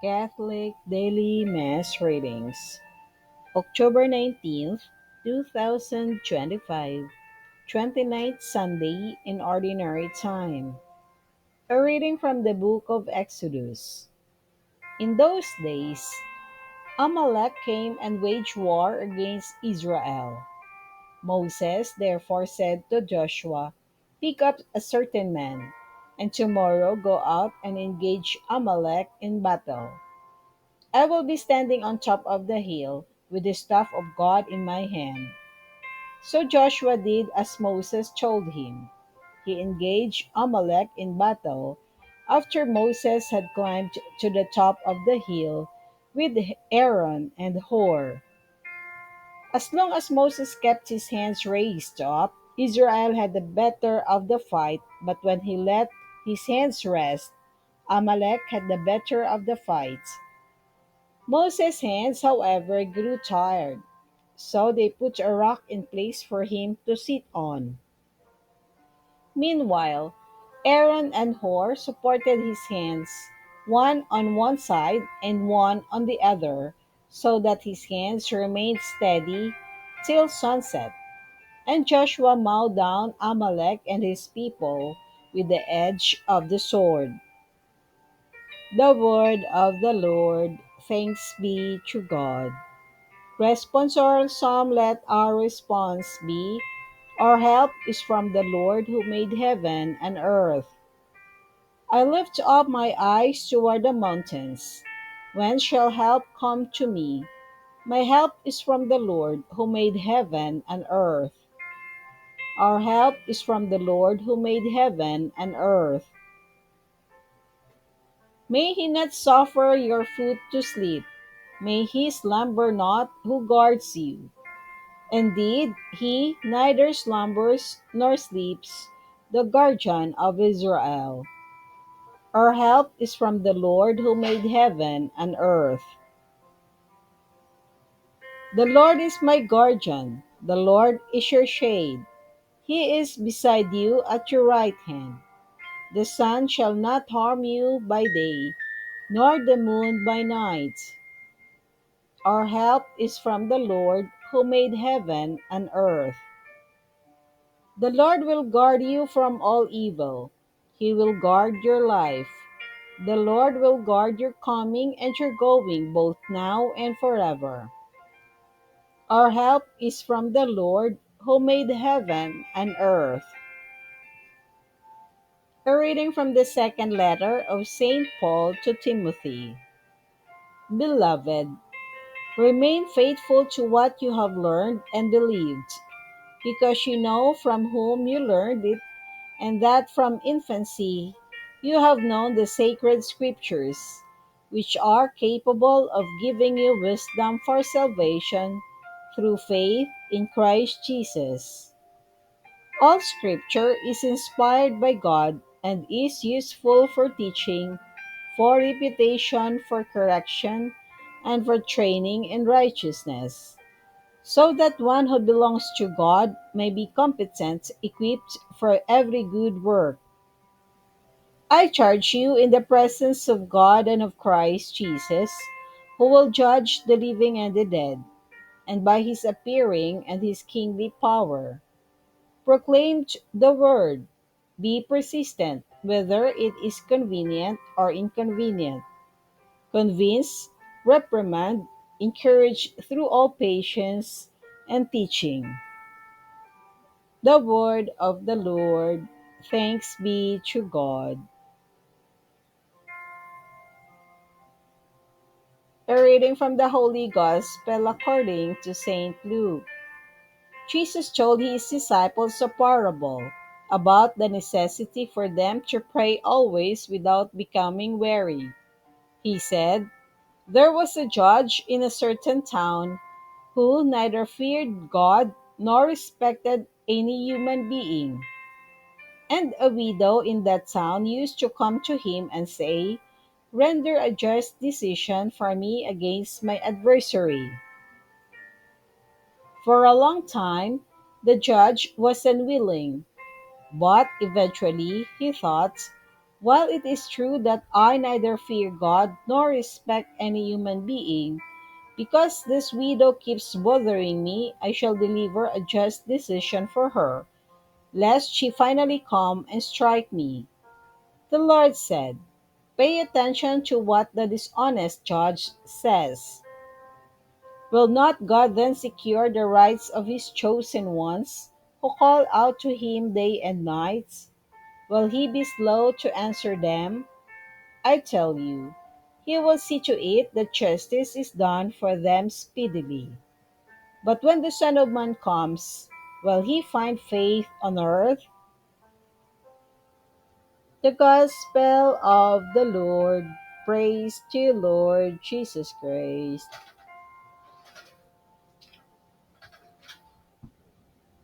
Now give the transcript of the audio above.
Catholic Daily Mass Readings, October 19th, 2025, 29th Sunday in Ordinary Time. A reading from the book of Exodus. In those days, Amalek came and waged war against Israel. Moses therefore said to Joshua, "Pick up a certain man, and tomorrow go out and engage Amalek in battle. I will be standing on top of the hill with the staff of God in my hand." So Joshua did as Moses told him. He engaged Amalek in battle after Moses had climbed to the top of the hill with Aaron and Hur. As long as Moses kept his hands raised up, Israel had the better of the fight, but when he let his hands rest, Amalek had the better of the fight. Moses' hands, however, grew tired, so they put a rock in place for him to sit on. Meanwhile, Aaron and Hur supported his hands, one on one side and one on the other, so that his hands remained steady till sunset. And Joshua mowed down Amalek and his people with the edge of the sword. The word of the Lord. Thanks be to God. Responsorial Psalm. Let our response be, "Our help is from the Lord who made heaven and earth." I lift up my eyes toward the mountains. When shall help come to me? My help is from the Lord who made heaven and earth. Our help is from the Lord who made heaven and earth. May he not suffer your foot to sleep. May he slumber not who guards you. Indeed, he neither slumbers nor sleeps, the guardian of Israel. Our help is from the Lord who made heaven and earth. The Lord is my guardian. The Lord is your shade. He is beside you at your right hand. The sun shall not harm you by day, nor the moon by night. Our help is from the Lord who made heaven and earth. The Lord will guard you from all evil. He will guard your life. The Lord will guard your coming and your going, both now and forever. Our help is from the Lord who made heaven and earth. A reading from the second letter of St. Paul to Timothy. Beloved, remain faithful to what you have learned and believed, because you know from whom you learned it, and that from infancy you have known the sacred scriptures, which are capable of giving you wisdom for salvation through faith in Christ Jesus. All scripture is inspired by God and is useful for teaching, for reputation, for correction, and for training in righteousness, so that one who belongs to God may be competent, equipped for every good work. I charge you in the presence of God and of Christ Jesus, who will judge the living and the dead, and by his appearing and his kingly power. Proclaim the word. Be persistent, whether it is convenient or inconvenient. Convince, reprimand, encourage through all patience and teaching. The word of the Lord. Thanks be to God. A reading from the Holy Gospel according to St. Luke. Jesus told his disciples a parable about the necessity for them to pray always without becoming weary. He said, "There was a judge in a certain town who neither feared God nor respected any human being. And a widow in that town used to come to him and say, 'Render a just decision for me against my adversary.' For a long time, the judge was unwilling, but eventually he thought, While it is true that I neither fear God nor respect any human being, because this widow keeps bothering me, I shall deliver a just decision for her, lest she finally come and strike me. The Lord said, pay attention to what the dishonest judge says. Will not God then secure the rights of his chosen ones, who call out to him day and night? Will he be slow to answer them? I tell you, he will see to it that justice is done for them speedily. But when the Son of Man comes, will he find faith on earth? The Gospel of the Lord. Praise to you, Lord Jesus Christ.